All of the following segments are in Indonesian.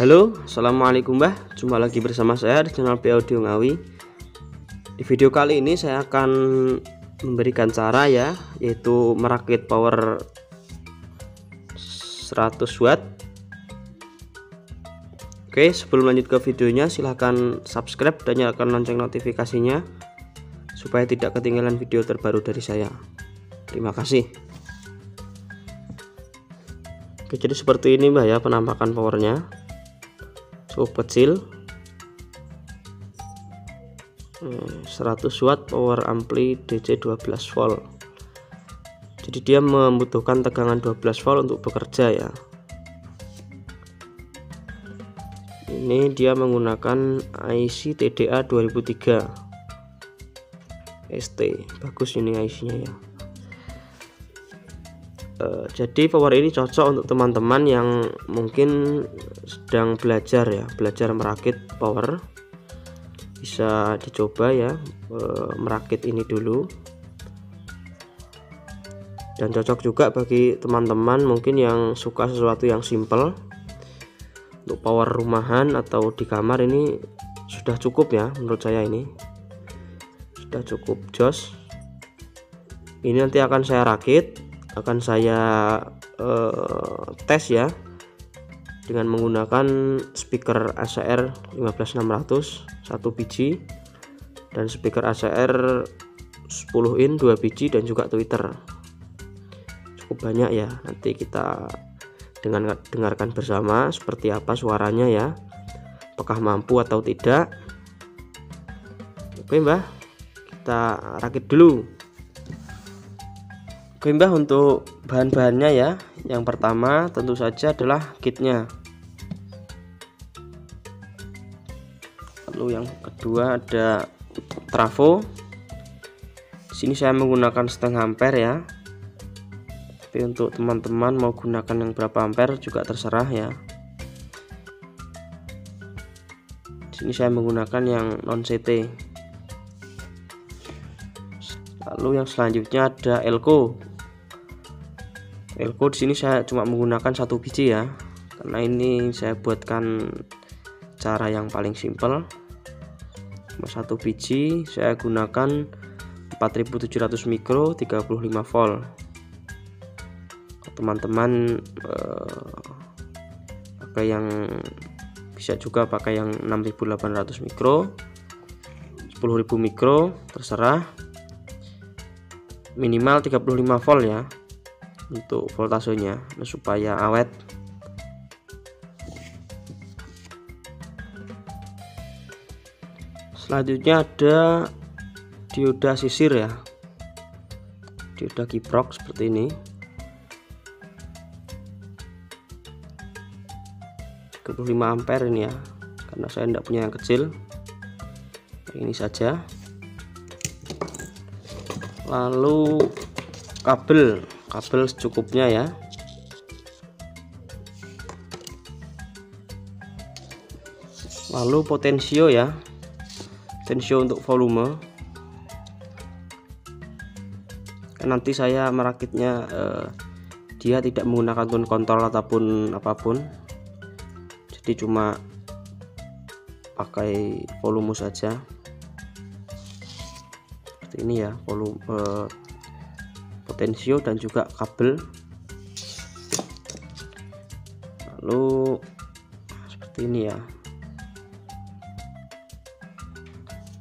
Halo, assalamualaikum Mbah. Jumpa lagi bersama saya di channel P Audio Ngawi. Di video kali ini saya akan memberikan cara ya, yaitu merakit power 100 watt. Oke, sebelum lanjut ke videonya, silahkan subscribe dan nyalakan lonceng notifikasinya supaya tidak ketinggalan video terbaru dari saya. Terima kasih. Oke, jadi seperti ini Mbah ya penampakan powernya. Cukup kecil, 100 watt power ampli DC 12 volt. Jadi dia membutuhkan tegangan 12 volt untuk bekerja ya. Ini dia menggunakan IC TDA 2003 ST. Bagus ini IC-nya ya. Jadi power ini cocok untuk teman-teman yang mungkin sedang belajar ya, belajar merakit power. Bisa dicoba ya, merakit ini dulu. Dan cocok juga bagi teman-teman mungkin yang suka sesuatu yang simple. Untuk power rumahan atau di kamar ini sudah cukup ya, menurut saya ini sudah cukup jos. Ini nanti akan saya rakit, akan saya tes ya dengan menggunakan speaker ACR 15600 1 biji dan speaker ACR 10 in 2 biji dan juga tweeter. Cukup banyak ya, nanti kita dengarkan bersama seperti apa suaranya ya, apakah mampu atau tidak. Oke Mbah, kita rakit dulu. Oke Mbah, untuk bahan-bahannya ya, yang pertama tentu saja adalah kitnya. Lalu yang kedua ada trafo. Di sini saya menggunakan setengah ampere ya. Tapi untuk teman-teman mau gunakan yang berapa ampere juga terserah ya. Di sini saya menggunakan yang non CT. Lalu yang selanjutnya ada elko. Elko di sini saya cuma menggunakan 1 biji ya, karena ini saya buatkan cara yang paling simpel. Cuma 1 biji, saya gunakan 4700 mikro 35 volt. Teman-teman pakai yang bisa juga pakai yang 6800 mikro, 10.000 mikro, terserah. Minimal 35 volt ya untuk voltasenya supaya awet. Selanjutnya ada dioda sisir ya, dioda kiprok seperti ini, 35 ampere ini ya, karena saya tidak punya yang kecil. Ini saja. Lalu kabel secukupnya ya. Lalu potensio ya, potensio untuk volume. Nanti saya merakitnya dia tidak menggunakan tone control ataupun apapun, jadi cuma pakai volume saja. Seperti ini ya, volume, potensio dan juga kabel. Lalu seperti ini ya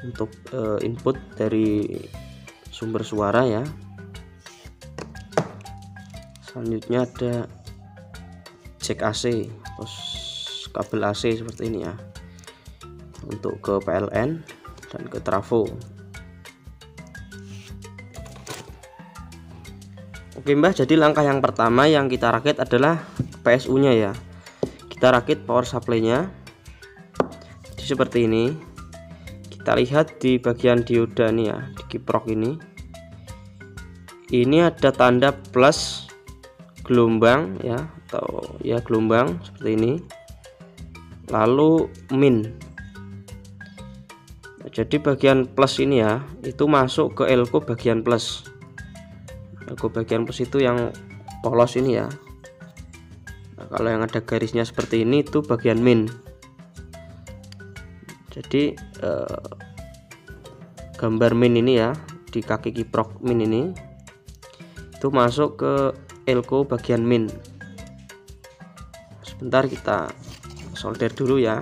untuk input dari sumber suara ya. Selanjutnya ada jack AC, terus kabel AC seperti ini ya, untuk ke PLN dan ke trafo. Oke Mbah, jadi langkah yang pertama yang kita rakit adalah PSU nya ya. Kita rakit power supply nya. Jadi seperti ini. Kita lihat di bagian dioda nih ya, di kiprok ini. Ini ada tanda plus gelombang ya, atau ya gelombang seperti ini. Lalu min. Jadi bagian plus ini ya, itu masuk ke elko bagian plus. Elko bagian plus itu yang polos ini ya. kalau yang ada garisnya seperti ini itu bagian min. Jadi gambar min ini ya di kaki kiprok min ini itu masuk ke elko bagian min. Sebentar kita solder dulu ya.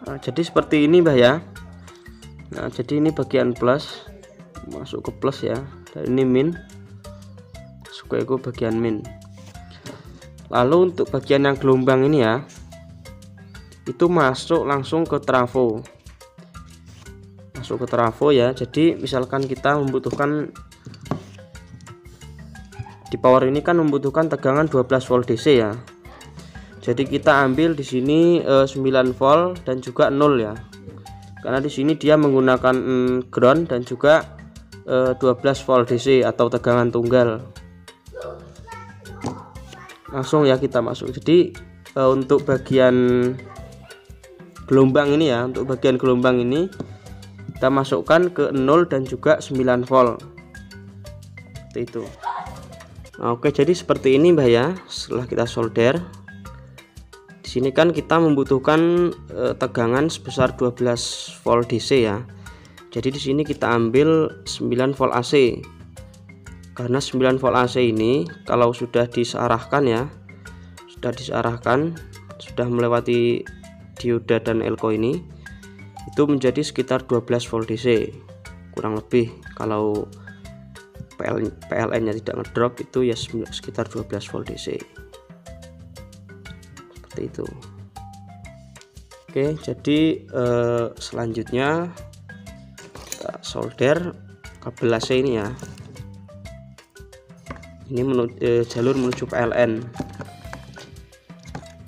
Nah, jadi seperti ini Mbah ya. Nah, jadi ini bagian plus masuk ke plus ya, dan ini min masuk ke bagian min. Lalu untuk bagian yang gelombang ini ya, itu masuk langsung ke trafo, masuk ke trafo ya. Jadi misalkan kita membutuhkan di power ini kan membutuhkan tegangan 12 volt DC ya. Jadi kita ambil di sini 9 volt dan juga 0 ya. Karena di sini dia menggunakan ground dan juga 12 volt DC atau tegangan tunggal. Langsung ya kita masuk. Jadi untuk bagian gelombang ini ya, untuk bagian gelombang ini kita masukkan ke 0 dan juga 9 volt. Seperti itu. Oke, jadi seperti ini Mbah ya. Setelah kita solder, di sini kan kita membutuhkan tegangan sebesar 12 volt DC ya. Jadi di sini kita ambil 9 volt AC. Karena 9 volt AC ini kalau sudah disarahkan ya, sudah disarahkan, sudah melewati dioda dan elko ini, itu menjadi sekitar 12 volt DC kurang lebih. Kalau PLN nya tidak ngedrop itu ya sekitar 12 volt DC. Seperti itu. Oke, jadi selanjutnya kita solder kabel AC ini ya. Ini jalur menuju PLN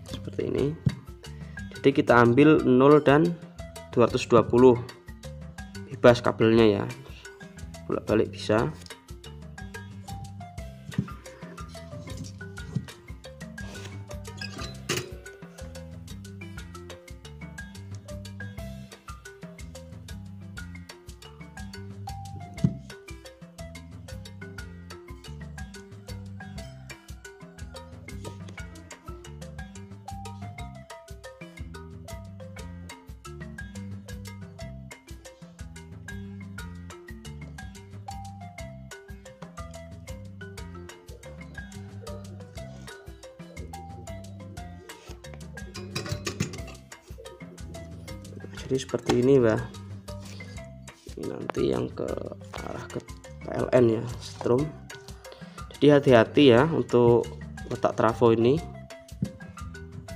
seperti ini. Jadi kita ambil 0 dan 220 bebas kabelnya ya, bolak-balik bisa. Jadi seperti ini Mbah. Ini nanti yang ke arah ke PLN ya, strom. Jadi hati-hati ya untuk letak trafo ini,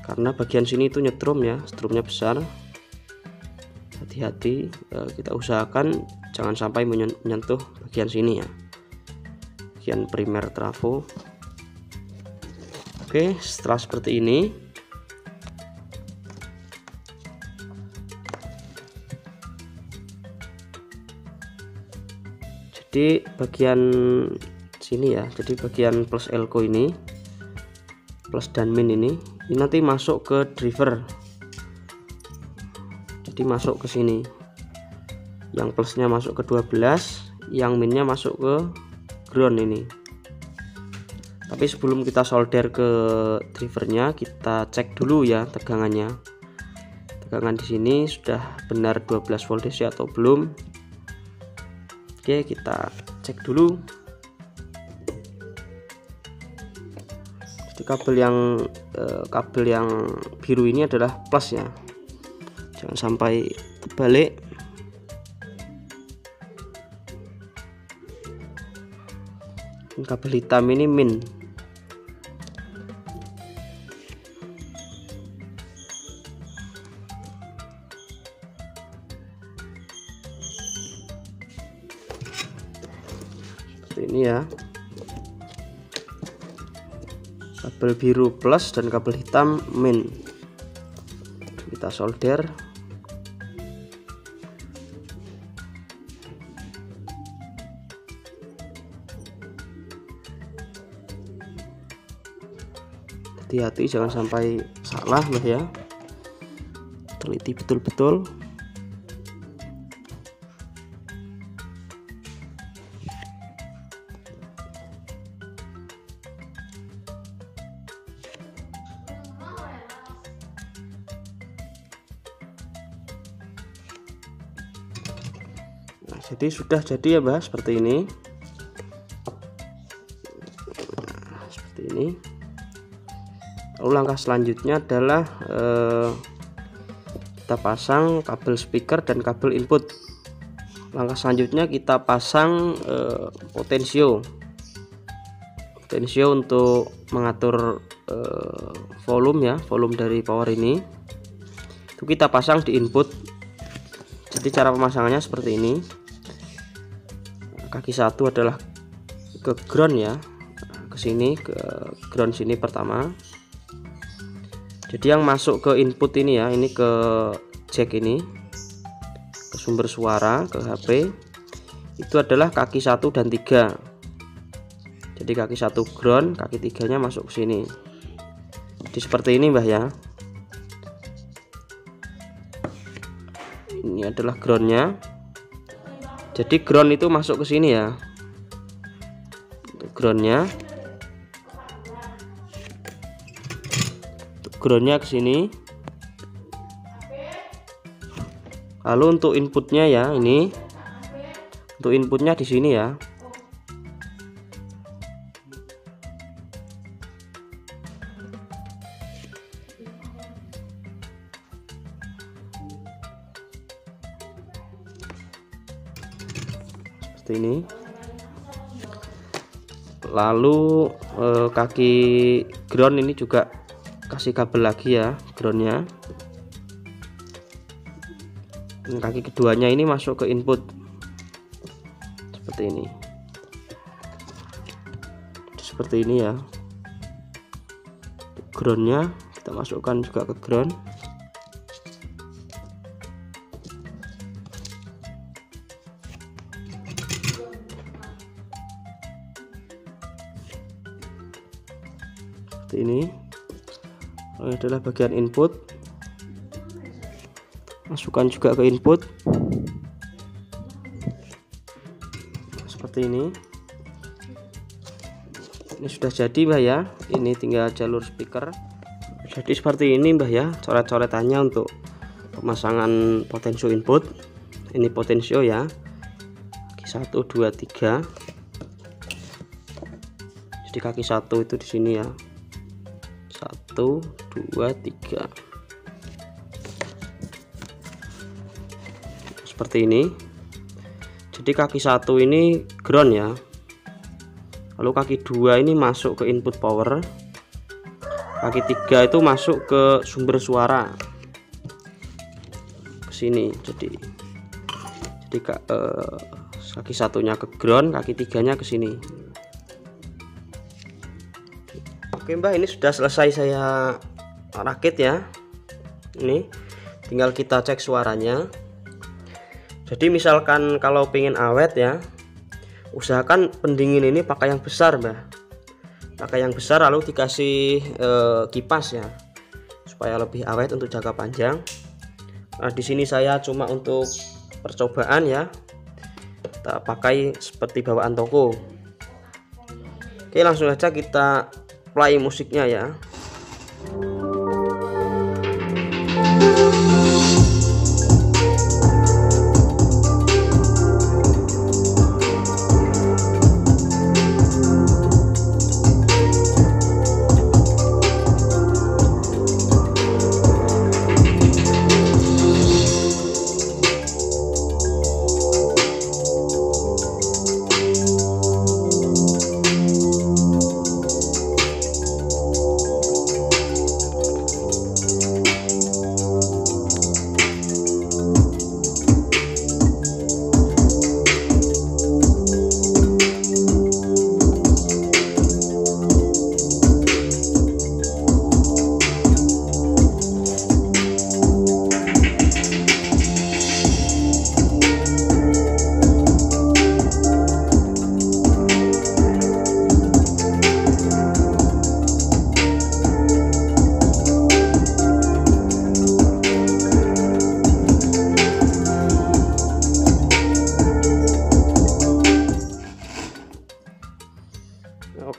karena bagian sini itu nyetrum ya, strumnya besar. Hati-hati, kita usahakan jangan sampai menyentuh bagian sini ya, bagian primer trafo. Oke, setelah seperti ini, jadi bagian sini ya, jadi bagian plus elko ini, plus dan min ini nanti masuk ke driver. Jadi masuk ke sini, yang plusnya masuk ke 12, yang minnya masuk ke ground ini. Tapi sebelum kita solder ke drivernya, kita cek dulu ya tegangannya. Tegangan di sini sudah benar 12 volt DC atau belum. Oke, kita cek dulu. Jadi kabel yang biru ini adalah plus ya, jangan sampai terbalik. Kabel hitam ini min. seperti ini ya. Kabel biru plus dan kabel hitam min. Kita solder. Hati-hati jangan sampai salah lah ya. Teliti betul-betul. Nah, jadi sudah jadi ya Mbak, seperti ini. Nah, seperti ini. Lalu langkah selanjutnya adalah kita pasang kabel speaker dan kabel input. Langkah selanjutnya kita pasang potensio untuk mengatur volume ya, volume dari power ini. Itu kita pasang di input. Jadi cara pemasangannya seperti ini. Kaki satu adalah ke ground ya, ke sini, ke ground sini pertama. Jadi yang masuk ke input ini ya, ini ke jack ini, ke sumber suara, ke HP, itu adalah kaki 1 dan 3. Jadi kaki 1 ground, kaki 3-nya masuk ke sini. Jadi seperti ini Mbah ya. Ini adalah groundnya. Jadi ground itu masuk ke sini ya. Untuk groundnya. Groundnya ke sini. Lalu untuk inputnya ya, ini untuk inputnya di sini ya. Seperti ini. Lalu kaki ground ini juga kasih kabel lagi ya, groundnya. Kaki keduanya ini masuk ke input seperti ini. Seperti ini ya. Groundnya kita masukkan juga ke ground. Seperti ini. Ini adalah bagian input. Masukkan juga ke input seperti ini. Ini sudah jadi Mbah ya. Ini tinggal jalur speaker. Jadi seperti ini Mbah ya, coret-coretannya untuk pemasangan potensio input. Ini potensio ya, 1 2 3. Jadi kaki 1 itu di sini ya, 1 2 3. Seperti ini. Jadi kaki 1 ini ground ya. Lalu kaki 2 ini masuk ke input power. Kaki 3 itu masuk ke sumber suara. Ke sini. Jadi kaki 1-nya ke ground, kaki 3-nya ke sini. Oke Mbah, ini sudah selesai saya rakit ya. Ini tinggal kita cek suaranya. Jadi misalkan kalau pengen awet ya, usahakan pendingin ini pakai yang besar Mbah. Pakai yang besar lalu dikasih kipas ya, supaya lebih awet untuk jangka panjang. Nah, di sini saya cuma untuk percobaan ya, kita pakai seperti bawaan toko. Oke, langsung saja kita play musiknya ya.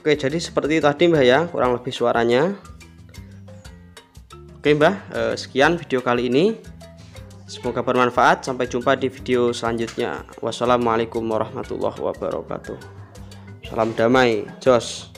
Oke, jadi seperti tadi Mbah ya, kurang lebih suaranya. Oke Mbah, sekian video kali ini. Semoga bermanfaat. Sampai jumpa di video selanjutnya. Wassalamualaikum warahmatullahi wabarakatuh. Salam damai, jos.